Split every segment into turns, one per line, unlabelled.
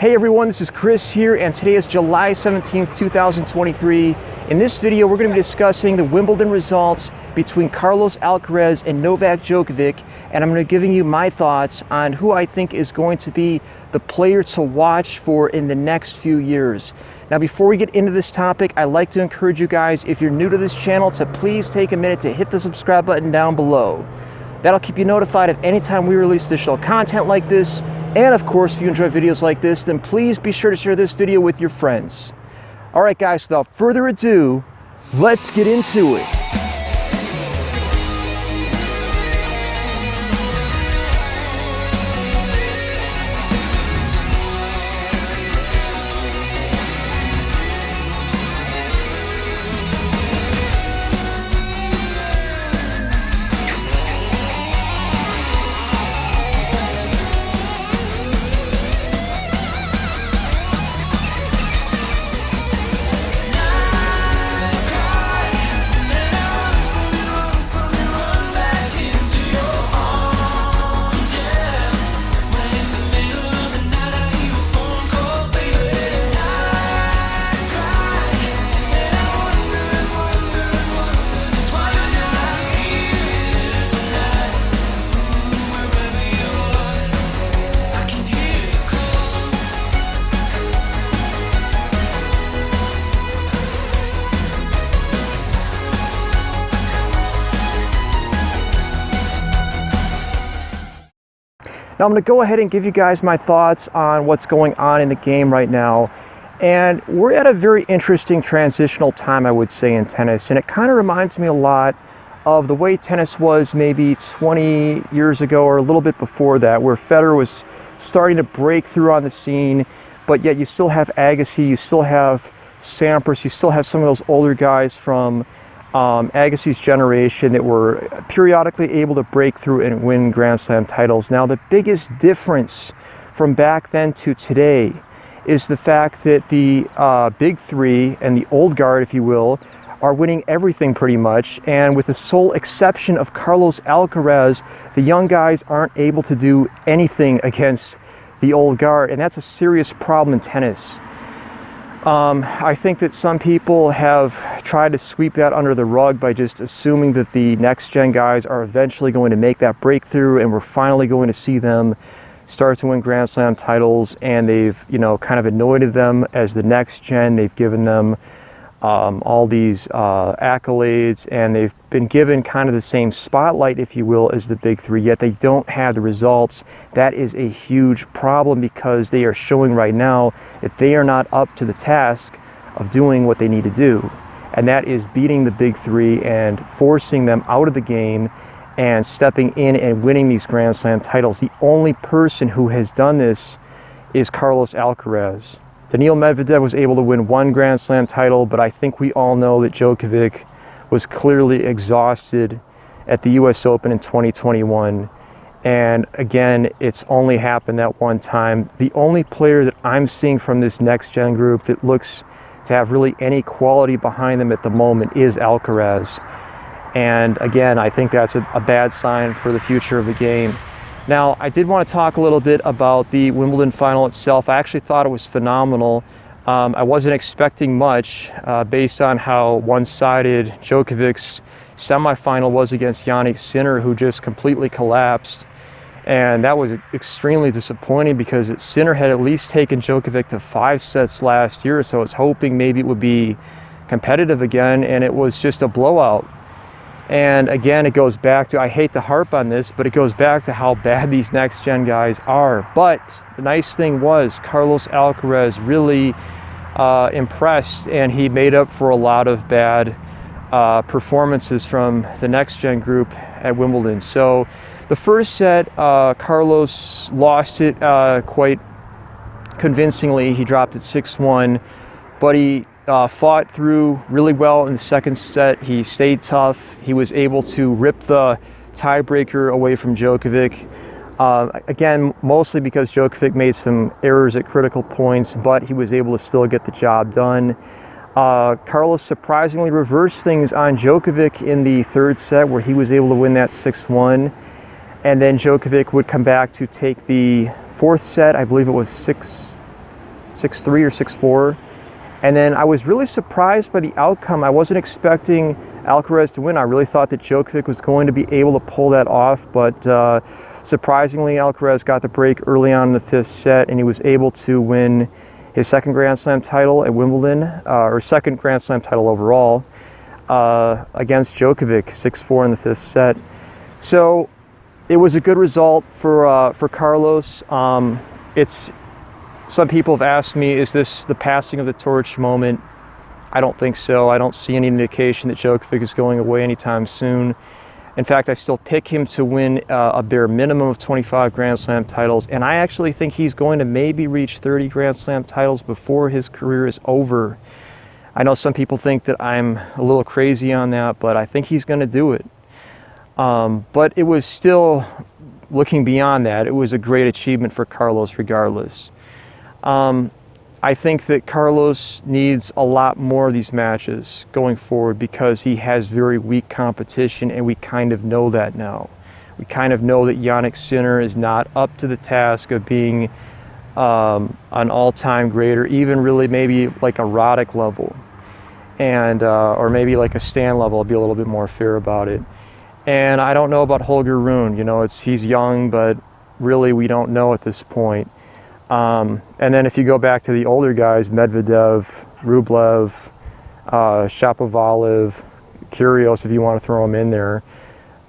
Hey everyone, this is Chris here, and today is July 17th, 2023. In this video, we're going to be discussing the Wimbledon results between Carlos Alcaraz and Novak Djokovic, and I'm going to be giving you my thoughts on who I think is going to be the player to watch for in the next few years. Now, before we get into this topic, I'd like to encourage you guys, if you're new to this channel, to please take a minute to hit the subscribe button down below. That'll keep you notified of any time we release additional content like this. And of course, if you enjoy videos like this, then please be sure to share this video with your friends. All right, guys, without further ado, let's get into it. Now I'm going to go ahead and give you guys my thoughts on what's going on in the game right now. And we're at a very interesting transitional time, I would say, in tennis. And it kind of reminds me a lot of the way tennis was maybe 20 years ago or a little bit before that, where Federer was starting to break through on the scene, but yet you still have Agassi, you still have Sampras, you still have some of those older guys from Agassi's generation that were periodically able to break through and win Grand Slam titles. Now, the biggest difference from back then to today is the fact that the big three and the old guard, if you will, are winning everything pretty much. And with the sole exception of Carlos Alcaraz, the young guys aren't able to do anything against the old guard. And that's a serious problem in tennis. I think that some people have tried to sweep that under the rug by just assuming that the next gen guys are eventually going to make that breakthrough and we're finally going to see them start to win Grand Slam titles, and they've, kind of anointed them as the next gen. They've given them all these accolades, and they've been given kind of the same spotlight, if you will, as the big three, yet they don't have the results. That is a huge problem because they are showing right now that they are not up to the task of doing what they need to do. And that is beating the big three and forcing them out of the game and stepping in and winning these Grand Slam titles. The only person who has done this is Carlos Alcaraz. Daniil Medvedev was able to win one Grand Slam title, but I think we all know that Djokovic was clearly exhausted at the US Open in 2021. And again, it's only happened that one time. The only player that I'm seeing from this next gen group that looks to have really any quality behind them at the moment is Alcaraz. And again, I think that's a bad sign for the future of the game. Now, I did want to talk a little bit about the Wimbledon final itself. I actually thought it was phenomenal. I wasn't expecting much based on how one-sided Djokovic's semifinal was against Jannik Sinner, who just completely collapsed. And that was extremely disappointing because Sinner had at least taken Djokovic to 5 sets last year, so I was hoping maybe it would be competitive again, and it was just a blowout. And again, it goes back to, I hate to harp on this, but it goes back to how bad these next gen guys are. But the nice thing was Carlos Alcaraz really impressed, and he made up for a lot of bad performances from the next gen group at Wimbledon. So the first set, Carlos lost it quite convincingly. He dropped it 6-1, but he fought through really well in the second set. He stayed tough. He was able to rip the tiebreaker away from Djokovic. Again, mostly because Djokovic made some errors at critical points, but he was able to still get the job done. Carlos surprisingly reversed things on Djokovic in the third set, where he was able to win that 6-1. And then Djokovic would come back to take the fourth set. I believe it was 6-3 or 6-4. And then I was really surprised by the outcome. I wasn't expecting Alcaraz to win. I really thought that Djokovic was going to be able to pull that off, but surprisingly, Alcaraz got the break early on in the 5th set, and he was able to win his 2nd Grand Slam title at Wimbledon, or 2nd Grand Slam title overall, against Djokovic, 6-4 in the 5th set. So it was a good result for Carlos. Some people have asked me, is this the passing of the torch moment? I don't think so. I don't see any indication that Djokovic is going away anytime soon. In fact, I still pick him to win a bare minimum of 25 Grand Slam titles, and I actually think he's going to maybe reach 30 Grand Slam titles before his career is over. I know some people think that I'm a little crazy on that, but I think he's going to do it. But it was still, looking beyond that, it was a great achievement for Carlos regardless. I think that Carlos needs a lot more of these matches going forward because he has very weak competition, and we kind of know that now. We kind of know that Jannik Sinner is not up to the task of being an all-time great, or even really maybe like a Roddick level, and or maybe like a Stan level. I'll be a little bit more fair about it. And I don't know about Holger Rune. You know, he's young, but really we don't know at this point. And then if you go back to the older guys, Medvedev, Rublev, Shapovalov, Kyrgios, if you want to throw them in there,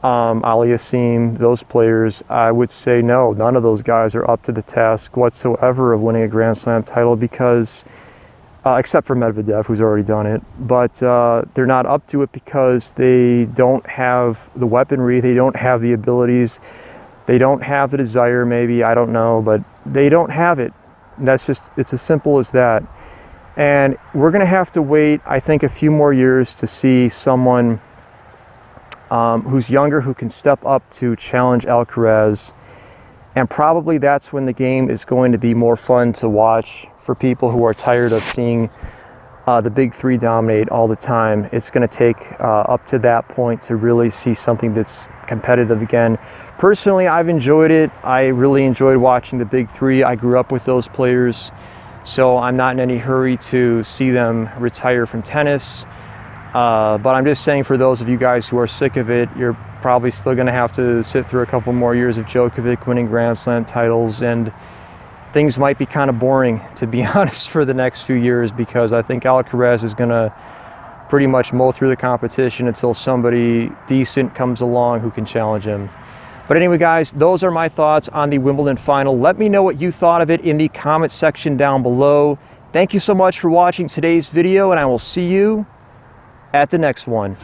Aliassime, those players, I would say no, none of those guys are up to the task whatsoever of winning a Grand Slam title because, except for Medvedev, who's already done it, but they're not up to it because they don't have the weaponry, they don't have the abilities, they don't have the desire maybe, I don't know, but they don't have it. And that's just, it's as simple as that. And we're going to have to wait, I think, a few more years to see someone who's younger who can step up to challenge Alcaraz. And probably that's when the game is going to be more fun to watch for people who are tired of seeing the big three dominate all the time. It's going to take up to that point to really see something that's competitive again. Personally, I've enjoyed it. I really enjoyed watching the big three. I grew up with those players, so I'm not in any hurry to see them retire from tennis. But I'm just saying, for those of you guys who are sick of it, you're probably still going to have to sit through a couple more years of Djokovic winning Grand Slam titles, and things might be kind of boring, to be honest, for the next few years, because I think Alcaraz is going to pretty much mow through the competition until somebody decent comes along who can challenge him. But anyway, guys, those are my thoughts on the Wimbledon final. Let me know what you thought of it in the comment section down below. Thank you so much for watching today's video, and I will see you at the next one.